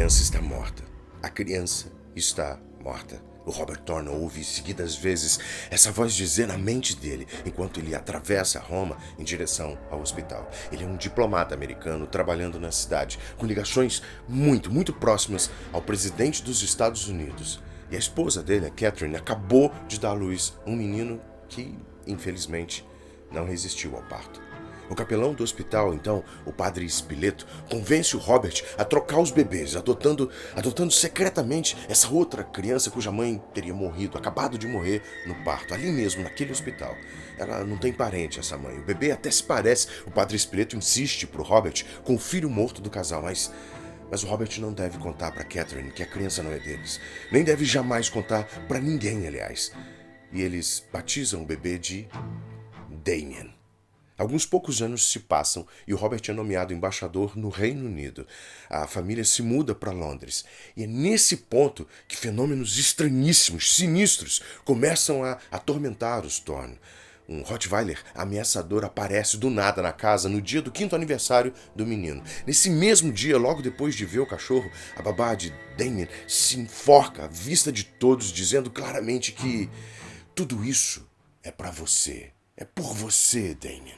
criança está morta. A criança está morta. O Robert Thorne ouve seguidas vezes essa voz dizer na mente dele, enquanto ele atravessa Roma em direção ao hospital. Ele é um diplomata americano trabalhando na cidade, com ligações muito próximas ao presidente dos Estados Unidos. E a esposa dele, a Catherine, acabou de dar à luz um menino que, infelizmente, não resistiu ao parto. O capelão do hospital, então, o padre Spileto, convence o Robert a trocar os bebês, adotando secretamente essa outra criança cuja mãe teria morrido, acabado de morrer no parto, ali mesmo, naquele hospital. Ela não tem parente, essa mãe. O bebê até se parece. O padre Spileto insiste pro Robert com o filho morto do casal, mas o Robert não deve contar para Catherine que a criança não é deles. Nem deve jamais contar para ninguém, aliás. E eles batizam o bebê de Damien. Alguns poucos anos se passam e o Robert é nomeado embaixador no Reino Unido. A família se muda para Londres. E é nesse ponto que fenômenos estranhíssimos, sinistros, começam a atormentar os Thorne. Um Rottweiler ameaçador aparece do nada na casa no dia do 5º aniversário do menino. Nesse mesmo dia, logo depois de ver o cachorro, a babá de Damien se enforca à vista de todos, dizendo claramente que tudo isso é para você. É por você, Damien.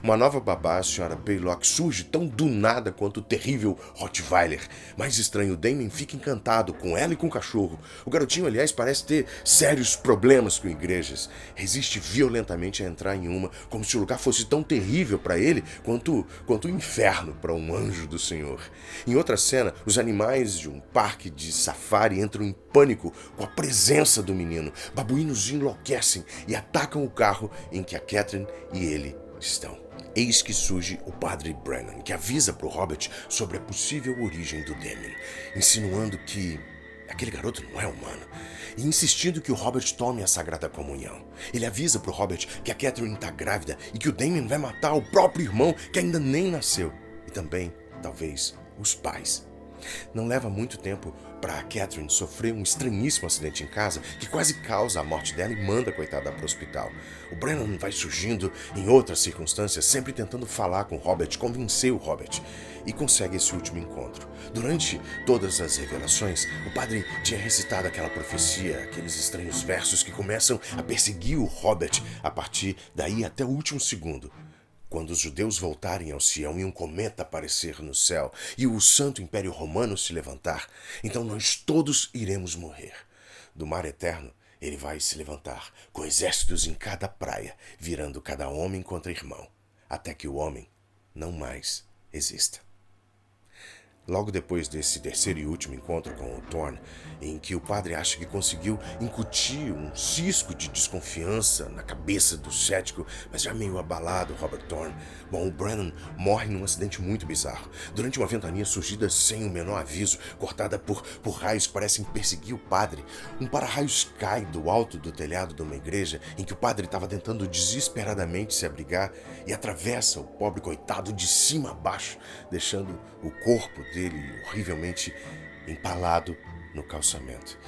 Uma nova babá, a senhora Baylock, surge tão do nada quanto o terrível Rottweiler. Mais estranho, Damien fica encantado com ela e com o cachorro. O garotinho, aliás, parece ter sérios problemas com igrejas. Resiste violentamente a entrar em uma, como se o lugar fosse tão terrível para ele quanto o inferno para um anjo do Senhor. Em outra cena, os animais de um parque de safari entram em pânico com a presença do menino. Babuínos enlouquecem e atacam o carro em que a Catherine e ele estão. Eis que surge o padre Brennan, que avisa para o Robert sobre a possível origem do Damien, insinuando que aquele garoto não é humano e insistindo que o Robert tome a Sagrada Comunhão. Ele avisa para o Robert que a Catherine está grávida e que o Damien vai matar o próprio irmão que ainda nem nasceu e também, talvez, os pais. Não leva muito tempo para a Catherine sofrer um estranhíssimo acidente em casa que quase causa a morte dela e manda a coitada para o hospital. O Brennan vai surgindo em outras circunstâncias, sempre tentando falar com o Robert, convencer o Robert, e consegue esse último encontro. Durante todas as revelações, o padre tinha recitado aquela profecia, aqueles estranhos versos que começam a perseguir o Robert a partir daí até o último segundo. Quando os judeus voltarem ao Sião e um cometa aparecer no céu e o Santo Império Romano se levantar, então nós todos iremos morrer. Do mar eterno, ele vai se levantar, com exércitos em cada praia, virando cada homem contra irmão, até que o homem não mais exista. Logo depois desse terceiro e último encontro com o Thorne, em que o padre acha que conseguiu incutir um cisco de desconfiança na cabeça do cético, mas já meio abalado, Robert Thorne, o Brennan morre num acidente muito bizarro. Durante uma ventania surgida sem o menor aviso, cortada por raios que parecem perseguir o padre, um para-raios cai do alto do telhado de uma igreja em que o padre estava tentando desesperadamente se abrigar e atravessa o pobre coitado de cima a baixo, deixando o corpo dele horrivelmente empalado no calçamento.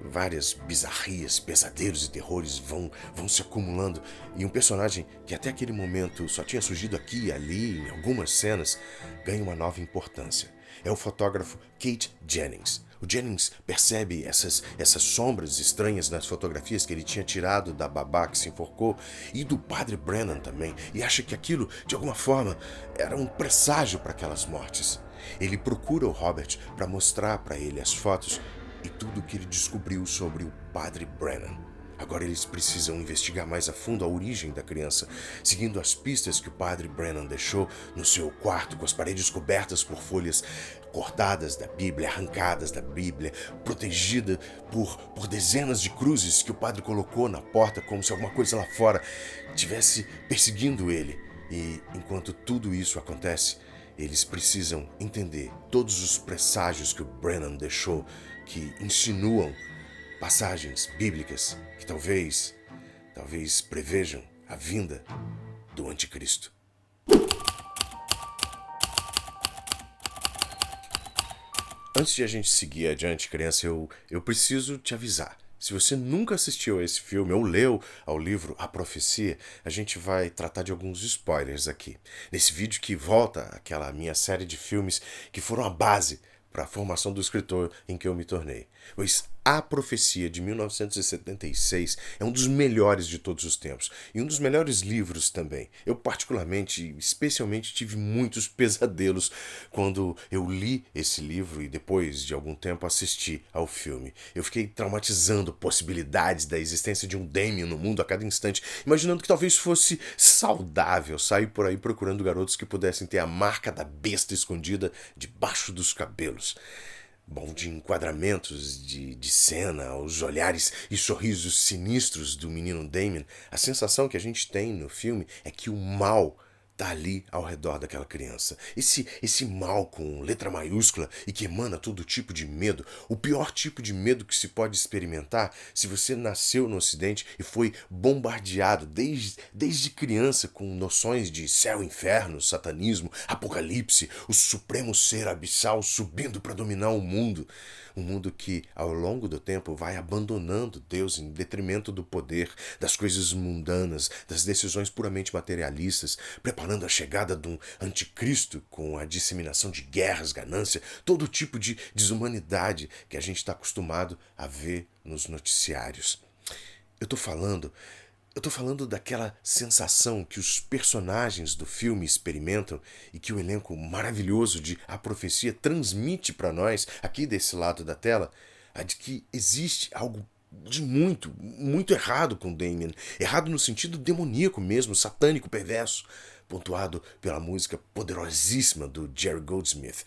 Várias bizarrias, pesadelos e terrores vão se acumulando e um personagem que até aquele momento só tinha surgido aqui e ali, em algumas cenas, ganha uma nova importância. É o fotógrafo Kate Jennings. O Jennings percebe essas sombras estranhas nas fotografias que ele tinha tirado da babá que se enforcou e do padre Brennan também, e acha que aquilo, de alguma forma, era um presságio para aquelas mortes. Ele procura o Robert para mostrar para ele as fotos e tudo o que ele descobriu sobre o padre Brennan. Agora eles precisam investigar mais a fundo a origem da criança, seguindo as pistas que o padre Brennan deixou no seu quarto, com as paredes cobertas por folhas cortadas da Bíblia, arrancadas da Bíblia, protegida por dezenas de cruzes que o padre colocou na porta, como se alguma coisa lá fora estivesse perseguindo ele. E enquanto tudo isso acontece, eles precisam entender todos os presságios que o Brennan deixou, que insinuam passagens bíblicas que talvez prevejam a vinda do anticristo. Antes de a gente seguir adiante, criança, eu preciso te avisar. Se você nunca assistiu a esse filme ou leu ao livro A Profecia, a gente vai tratar de alguns spoilers aqui. Nesse vídeo que volta àquela minha série de filmes que foram a base para a formação do escritor em que eu me tornei. Pois A Profecia, de 1976, é um dos melhores de todos os tempos e um dos melhores livros também. Eu, particularmente, especialmente, tive muitos pesadelos quando eu li esse livro e depois de algum tempo assisti ao filme. Eu fiquei traumatizando possibilidades da existência de um Damien no mundo a cada instante, imaginando que talvez fosse saudável sair por aí procurando garotos que pudessem ter a marca da besta escondida debaixo dos cabelos. Bom, de enquadramentos de cena, os olhares e sorrisos sinistros do menino Damien, a sensação que a gente tem no filme é que o mal tá ali ao redor daquela criança. Esse mal com letra maiúscula e que emana todo tipo de medo, o pior tipo de medo que se pode experimentar se você nasceu no Ocidente e foi bombardeado desde criança com noções de céu, inferno, satanismo, apocalipse, o supremo ser abissal subindo para dominar o mundo. Um mundo que, ao longo do tempo, vai abandonando Deus em detrimento do poder, das coisas mundanas, das decisões puramente materialistas, preparando a chegada de um anticristo com a disseminação de guerras, ganância, todo tipo de desumanidade que a gente está acostumado a ver nos noticiários. Eu estou falando Eu tô falando daquela sensação que os personagens do filme experimentam e que o elenco maravilhoso de A Profecia transmite para nós, aqui desse lado da tela, a de que existe algo de muito errado com Damien. Errado no sentido demoníaco mesmo, satânico, perverso, pontuado pela música poderosíssima do Jerry Goldsmith.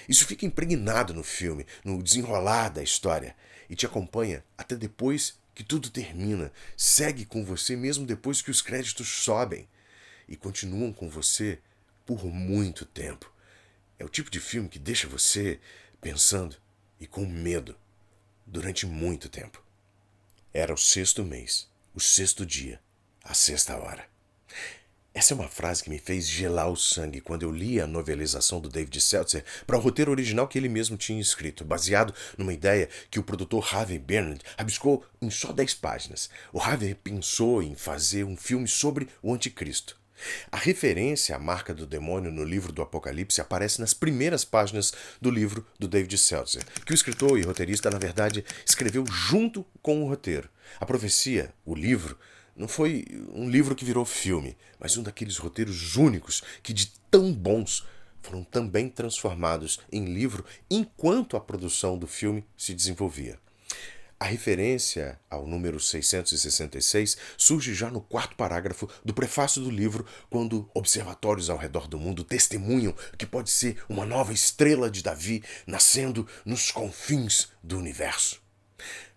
Isso fica impregnado no filme, no desenrolar da história, e te acompanha até depois que tudo termina, segue com você mesmo depois que os créditos sobem e continuam com você por muito tempo. É o tipo de filme que deixa você pensando e com medo durante muito tempo. Era o sexto mês, o sexto dia, a sexta hora. Essa é uma frase que me fez gelar o sangue quando eu li a novelização do David Seltzer para o roteiro original que ele mesmo tinha escrito, baseado numa ideia que o produtor Harvey Bernard rabiscou em só 10 páginas. O Harvey pensou em fazer um filme sobre o anticristo. A referência à marca do demônio no livro do Apocalipse aparece nas primeiras páginas do livro do David Seltzer, que o escritor e roteirista, na verdade, escreveu junto com o roteiro. A profecia, o livro, não foi um livro que virou filme, mas um daqueles roteiros únicos que, de tão bons, foram também transformados em livro enquanto a produção do filme se desenvolvia. A referência ao número 666 surge já no quarto parágrafo do prefácio do livro, quando observatórios ao redor do mundo testemunham que pode ser uma nova estrela de Davi nascendo nos confins do universo.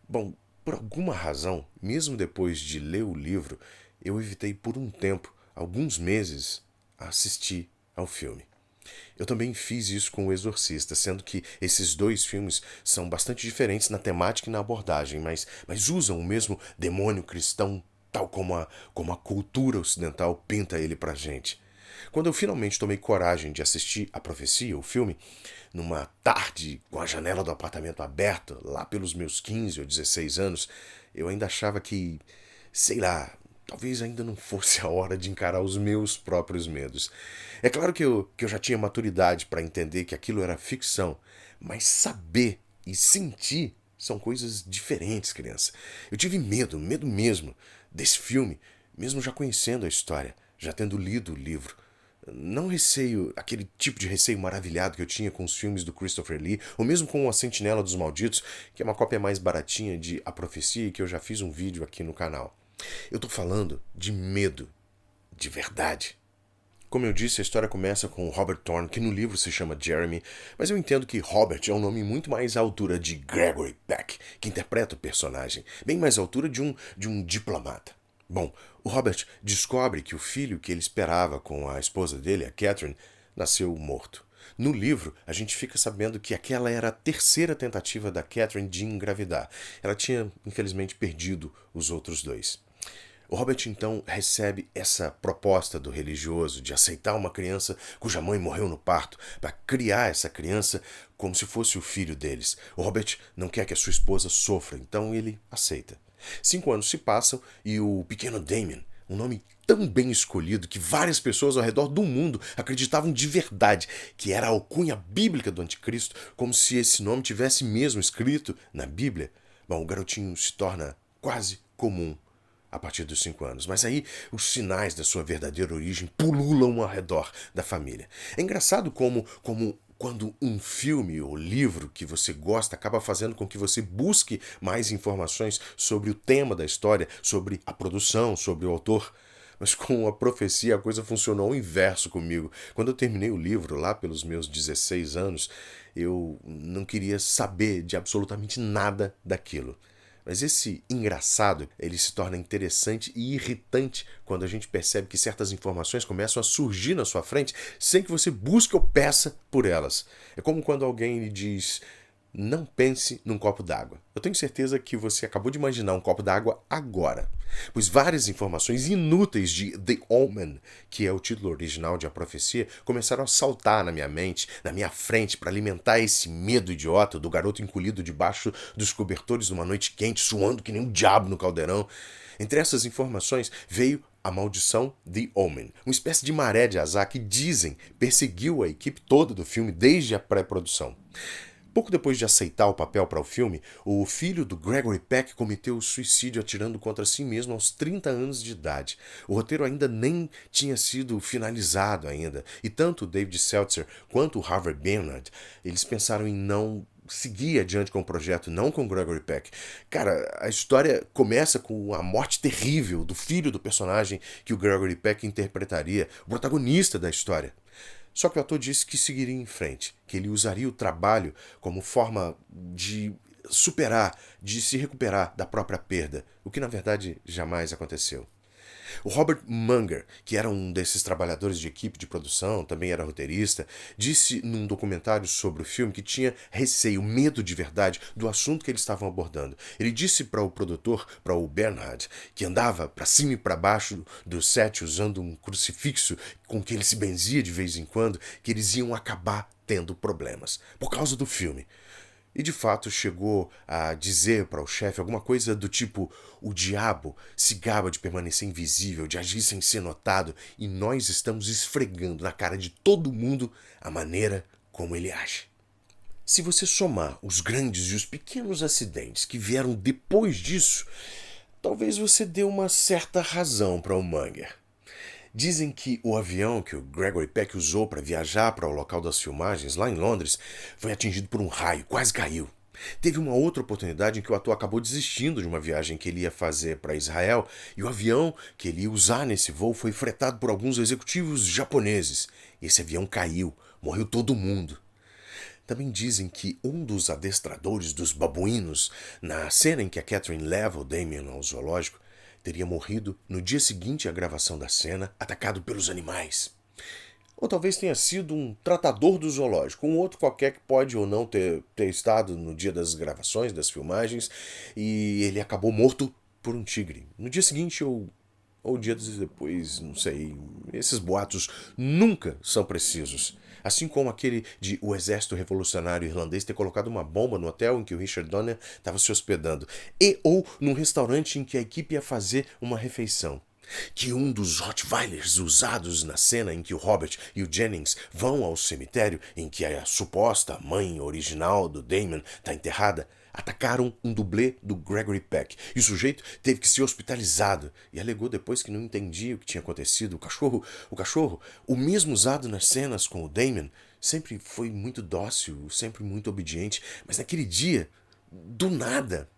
Bom, por alguma razão, mesmo depois de ler o livro, eu evitei por um tempo, alguns meses, a assistir ao filme. Eu também fiz isso com O Exorcista, sendo que esses dois filmes são bastante diferentes na temática e na abordagem, mas usam o mesmo demônio cristão, tal como a cultura ocidental pinta ele pra gente. Quando eu finalmente tomei coragem de assistir A Profecia, o filme, numa tarde com a janela do apartamento aberta, lá pelos meus 15 ou 16 anos, eu ainda achava que, sei lá, talvez ainda não fosse a hora de encarar os meus próprios medos. É claro que eu já tinha maturidade para entender que aquilo era ficção, mas saber e sentir são coisas diferentes, criança. Eu tive medo mesmo, desse filme, mesmo já conhecendo a história, já tendo lido o livro. Não receio, aquele tipo de receio maravilhado que eu tinha com os filmes do Christopher Lee, ou mesmo com A Sentinela dos Malditos, que é uma cópia mais baratinha de A Profecia, que eu já fiz um vídeo aqui no canal. Eu tô falando de medo, de verdade. Como eu disse, a história começa com Robert Thorne, que no livro se chama Jeremy, mas eu entendo que Robert é um nome muito mais à altura de Gregory Peck, que interpreta o personagem, bem mais à altura de um diplomata. Bom, o Robert descobre que o filho que ele esperava com a esposa dele, a Catherine, nasceu morto. No livro, a gente fica sabendo que aquela era a terceira tentativa da Catherine de engravidar. Ela tinha, infelizmente, perdido os outros dois. O Robert, então, recebe essa proposta do religioso de aceitar uma criança cuja mãe morreu no parto, para criar essa criança como se fosse o filho deles. O Robert não quer que a sua esposa sofra, então ele aceita. 5 anos se passam e o pequeno Damien, Um nome tão bem escolhido que várias pessoas ao redor do mundo acreditavam de verdade que era a alcunha bíblica do anticristo, como se esse nome tivesse mesmo escrito na Bíblia. Bom, o garotinho se torna quase comum a partir dos 5 anos. Mas aí os sinais da sua verdadeira origem pululam ao redor da família. É engraçado como quando um filme ou livro que você gosta acaba fazendo com que você busque mais informações sobre o tema da história, sobre a produção, sobre o autor. Mas com a profecia a coisa funcionou ao inverso comigo. Quando eu terminei o livro, lá pelos meus 16 anos, eu não queria saber de absolutamente nada daquilo. Mas esse engraçado, ele se torna interessante e irritante quando a gente percebe que certas informações começam a surgir na sua frente sem que você busque ou peça por elas. É como quando alguém lhe diz: não pense num copo d'água. Eu tenho certeza que você acabou de imaginar um copo d'água agora, pois várias informações inúteis de The Omen, que é o título original de A Profecia, começaram a saltar na minha mente, na minha frente, para alimentar esse medo idiota do garoto encolhido debaixo dos cobertores numa noite quente, suando que nem um diabo no caldeirão. Entre essas informações veio a maldição The Omen, uma espécie de maré de azar que, dizem, perseguiu a equipe toda do filme desde a pré-produção. Pouco depois de aceitar o papel para o filme, o filho do Gregory Peck cometeu suicídio atirando contra si mesmo aos 30 anos de idade. O roteiro ainda nem tinha sido finalizado ainda, e tanto o David Seltzer quanto o Harvey Bernhard, eles pensaram em não seguir adiante com o projeto, não com o Gregory Peck. Cara, a história começa com a morte terrível do filho do personagem que o Gregory Peck interpretaria, o protagonista da história. Só que o ator disse que seguiria em frente, que ele usaria o trabalho como forma de superar, de se recuperar da própria perda, o que na verdade jamais aconteceu. O Robert Munger, que era um desses trabalhadores de equipe de produção, também era roteirista, disse num documentário sobre o filme que tinha receio, medo de verdade do assunto que eles estavam abordando. Ele disse para o produtor, para o Bernhard, que andava para cima e para baixo do set usando um crucifixo com que ele se benzia de vez em quando, que eles iam acabar tendo problemas por causa do filme. E de fato chegou a dizer para o chefe alguma coisa do tipo: o diabo se gaba de permanecer invisível, de agir sem ser notado, e nós estamos esfregando na cara de todo mundo a maneira como ele age. Se você somar os grandes e os pequenos acidentes que vieram depois disso, talvez você dê uma certa razão para o Munger. Dizem que o avião que o Gregory Peck usou para viajar para o local das filmagens, lá em Londres, foi atingido por um raio, quase caiu. Teve uma outra oportunidade em que o ator acabou desistindo de uma viagem que ele ia fazer para Israel e o avião que ele ia usar nesse voo foi fretado por alguns executivos japoneses. Esse avião caiu, morreu todo mundo. Também dizem que um dos adestradores dos babuínos, na cena em que a Catherine leva o Damien ao zoológico, teria morrido no dia seguinte à gravação da cena, atacado pelos animais. Ou talvez tenha sido um tratador do zoológico, um outro qualquer que pode ou não ter estado no dia das gravações, das filmagens, e ele acabou morto por um tigre. No dia seguinte ou dias depois, não sei. Esses boatos nunca são precisos. Assim como aquele de o exército revolucionário irlandês ter colocado uma bomba no hotel em que o Richard Donner estava se hospedando. E ou num restaurante em que a equipe ia fazer uma refeição. Que um dos Rottweilers usados na cena em que o Robert e o Jennings vão ao cemitério em que a suposta mãe original do Damon está enterrada, atacaram um dublê do Gregory Peck e o sujeito teve que ser hospitalizado e alegou depois que não entendia o que tinha acontecido. O cachorro, o mesmo usado nas cenas com o Damon, sempre foi muito dócil, sempre muito obediente, mas naquele dia, do nada.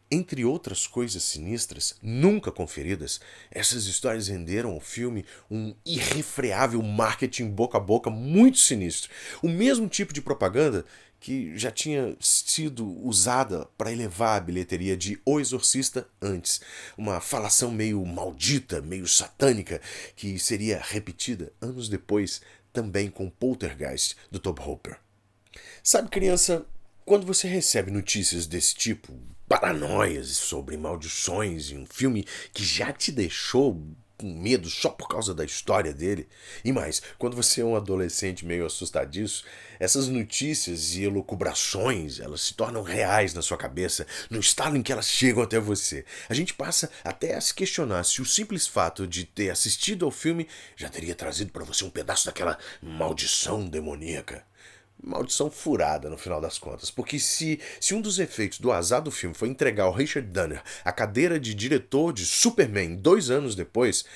Entre outras coisas sinistras, nunca conferidas, essas histórias renderam ao filme um irrefreável marketing boca a boca muito sinistro. O mesmo tipo de propaganda que já tinha sido usada para elevar a bilheteria de O Exorcista antes. Uma falação meio maldita, meio satânica, que seria repetida anos depois também com Poltergeist, do Tobe Hooper. Sabe, criança, quando você recebe notícias desse tipo, paranoias sobre maldições em um filme que já te deixou com medo só por causa da história dele. E mais, quando você é um adolescente meio assustadiço, essas notícias e elucubrações, elas se tornam reais na sua cabeça, no estado em que elas chegam até você. A gente passa até a se questionar se o simples fato de ter assistido ao filme já teria trazido para você um pedaço daquela maldição demoníaca. Maldição furada, no final das contas. Porque se um dos efeitos do azar do filme foi entregar ao Richard Donner a cadeira de diretor de Superman 2 anos depois,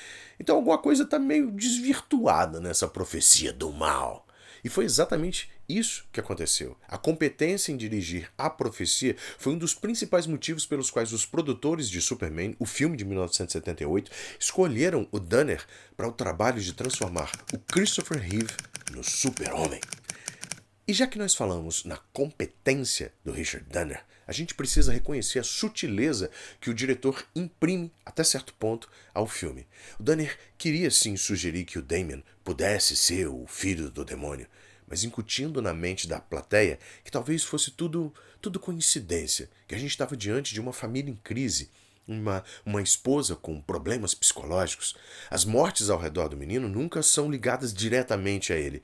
então alguma coisa está meio desvirtuada nessa profecia do mal. E foi exatamente isso que aconteceu. A competência em dirigir a profecia foi um dos principais motivos pelos quais os produtores de Superman, o filme de 1978, escolheram o Donner para o trabalho de transformar o Christopher Reeve no Super-Homem. E já que nós falamos na competência do Richard Donner, a gente precisa reconhecer a sutileza que o diretor imprime, até certo ponto, ao filme. O Donner queria sim sugerir que o Damien pudesse ser o filho do demônio, mas incutindo na mente da plateia que talvez fosse tudo coincidência, que a gente estava diante de uma família em crise, uma esposa com problemas psicológicos. As mortes ao redor do menino nunca são ligadas diretamente a ele.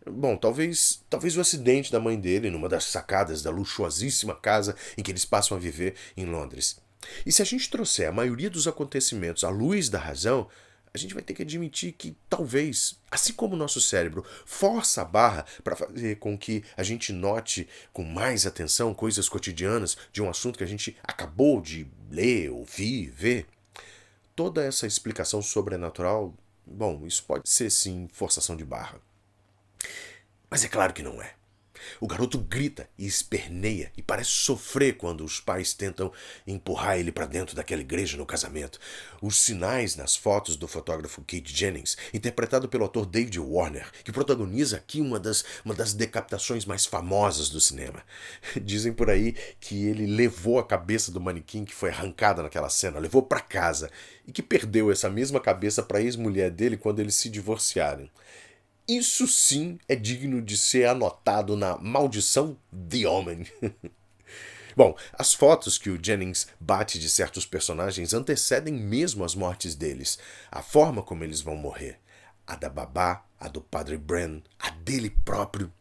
Bom, talvez o acidente da mãe dele numa das sacadas da luxuosíssima casa em que eles passam a viver em Londres. E se a gente trouxer a maioria dos acontecimentos à luz da razão, a gente vai ter que admitir que talvez, assim como o nosso cérebro força a barra para fazer com que a gente note com mais atenção coisas cotidianas de um assunto que a gente acabou de ler, ouvir, ver, toda essa explicação sobrenatural, bom, isso pode ser sim forçação de barra. Mas é claro que não é. O garoto grita e esperneia e parece sofrer quando os pais tentam empurrar ele para dentro daquela igreja no casamento. Os sinais nas fotos do fotógrafo Kate Jennings, interpretado pelo ator David Warner, que protagoniza aqui uma das decapitações mais famosas do cinema. Dizem por aí que ele levou a cabeça do manequim que foi arrancada naquela cena, levou para casa e que perdeu essa mesma cabeça para a ex-mulher dele quando eles se divorciaram. Isso sim é digno de ser anotado na maldição The Omen. Bom, as fotos que o Jennings bate de certos personagens antecedem mesmo as mortes deles. A forma como eles vão morrer. A da babá, a do Padre Bran, a dele próprio.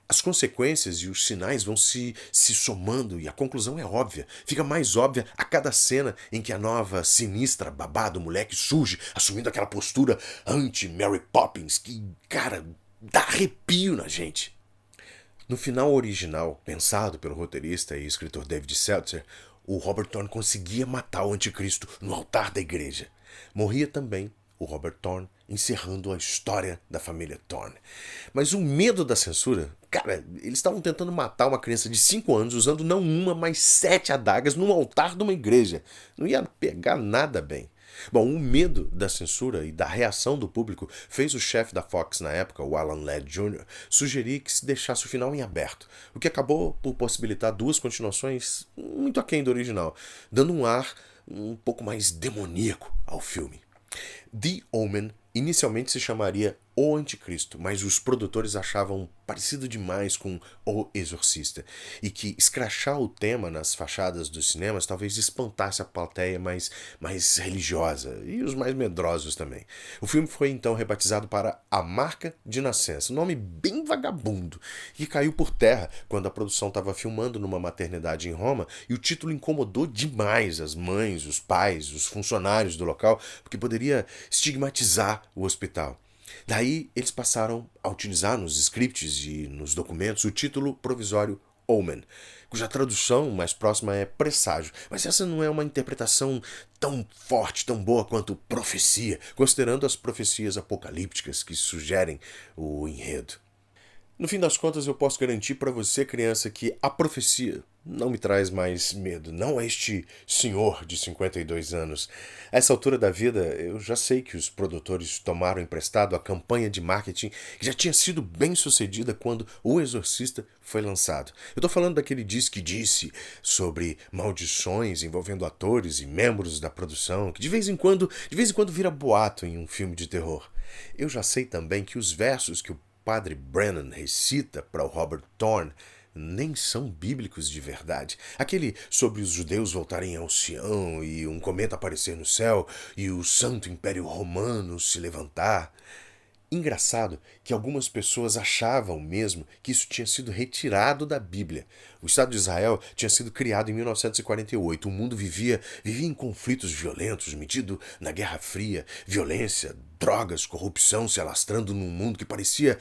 As consequências e os sinais vão se somando e a conclusão é óbvia. Fica mais óbvia a cada cena em que a nova sinistra babá do moleque surge, assumindo aquela postura anti-Mary Poppins que, cara, dá arrepio na gente. No final original, pensado pelo roteirista e escritor David Seltzer, o Robert Thorne conseguia matar o anticristo no altar da igreja. Morria também o Robert Thorne, encerrando a história da família Thorne. Mas o medo da censura, cara, eles estavam tentando matar uma criança de 5 anos usando não uma, mas 7 adagas num altar de uma igreja. Não ia pegar nada bem. Bom, o medo da censura e da reação do público fez o chefe da Fox na época, o Alan Ladd Jr., sugerir que se deixasse o final em aberto, o que acabou por possibilitar 2 continuações muito aquém do original, dando um ar um pouco mais demoníaco ao filme. The Omen inicialmente se chamaria O Anticristo, mas os produtores achavam parecido demais com O Exorcista, e que escrachar o tema nas fachadas dos cinemas talvez espantasse a plateia mais religiosa e os mais medrosos também. O filme foi então rebatizado para A Marca de Nascença, um nome bem vagabundo, que caiu por terra quando a produção estava filmando numa maternidade em Roma e o título incomodou demais as mães, os pais, os funcionários do local, porque poderia estigmatizar o hospital. Daí eles passaram a utilizar nos scripts e nos documentos o título provisório Omen, cuja tradução mais próxima é presságio, mas essa não é uma interpretação tão forte, tão boa quanto profecia, considerando as profecias apocalípticas que sugerem o enredo. No fim das contas, eu posso garantir para você, criança, que a profecia não me traz mais medo. Não é este senhor de 52 anos. A essa altura da vida, eu já sei que os produtores tomaram emprestado a campanha de marketing que já tinha sido bem sucedida quando O Exorcista foi lançado. Eu estou falando daquele disse sobre maldições envolvendo atores e membros da produção, que de vez em quando vira boato em um filme de terror. Eu já sei também que os versos que o Padre Brennan recita para o Robert Thorne nem são bíblicos de verdade. Aquele sobre os judeus voltarem ao Sião e um cometa aparecer no céu e o Santo Império Romano se levantar. Engraçado que algumas pessoas achavam mesmo que isso tinha sido retirado da Bíblia. O Estado de Israel tinha sido criado em 1948. O mundo vivia em conflitos violentos, metido na Guerra Fria, violência, drogas, corrupção se alastrando num mundo que parecia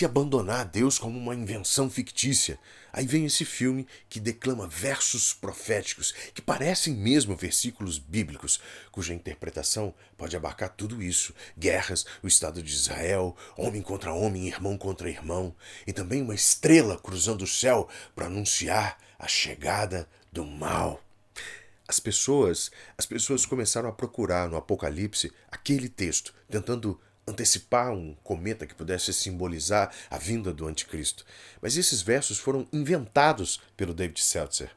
abandonar Deus como uma invenção fictícia. Aí vem esse filme que declama versos proféticos, que parecem mesmo versículos bíblicos, cuja interpretação pode abarcar tudo isso: guerras, o Estado de Israel, homem contra homem, irmão contra irmão, e também uma estrela cruzando o céu para anunciar a chegada do mal. As pessoas começaram a procurar no Apocalipse aquele texto, tentando antecipar um cometa que pudesse simbolizar a vinda do anticristo. Mas esses versos foram inventados pelo David Seltzer,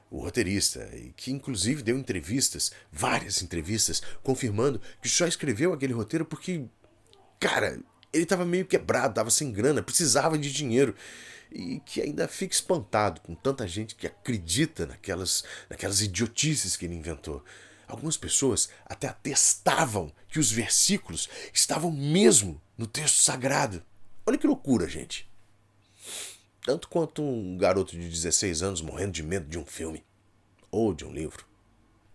o roteirista, e que inclusive deu entrevistas, várias entrevistas, confirmando que só escreveu aquele roteiro porque, cara, ele estava meio quebrado, estava sem grana, precisava de dinheiro. E que ainda fica espantado com tanta gente que acredita naquelas idiotices que ele inventou. Algumas pessoas até atestavam que os versículos estavam mesmo no texto sagrado. Olha que loucura, gente. Tanto quanto um garoto de 16 anos morrendo de medo de um filme ou de um livro.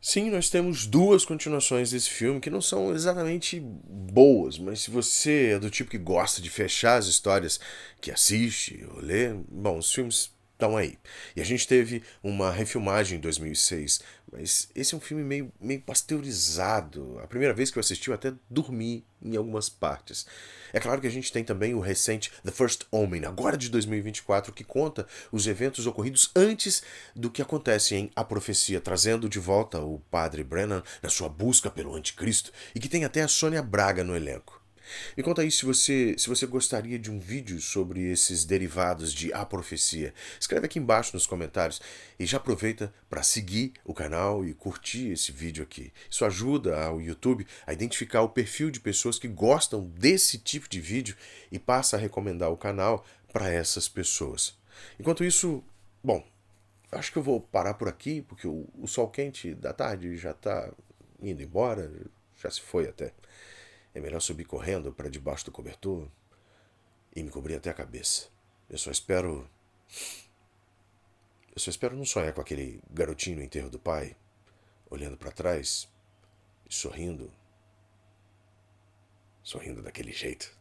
Sim, nós temos duas continuações desse filme que não são exatamente boas, mas se você é do tipo que gosta de fechar as histórias que assiste ou lê, bom, os filmes estão aí. E a gente teve uma refilmagem em 2006, mas esse é um filme meio pasteurizado. A primeira vez que eu assisti eu até dormi em algumas partes. É claro que a gente tem também o recente The First Omen, agora de 2024, que conta os eventos ocorridos antes do que acontece em A Profecia, trazendo de volta o Padre Brennan na sua busca pelo anticristo, e que tem até a Sônia Braga no elenco. Me conta aí se você gostaria de um vídeo sobre esses derivados de A Profecia. Escreve aqui embaixo nos comentários e já aproveita para seguir o canal e curtir esse vídeo aqui. Isso ajuda ao YouTube a identificar o perfil de pessoas que gostam desse tipo de vídeo e passa a recomendar o canal para essas pessoas. Enquanto isso, bom, acho que eu vou parar por aqui porque o sol quente da tarde já está indo embora, já se foi até. É melhor subir correndo para debaixo do cobertor e me cobrir até a cabeça. Eu só espero. Eu só espero não sonhar com aquele garotinho no enterro do pai, olhando para trás e sorrindo. Sorrindo daquele jeito.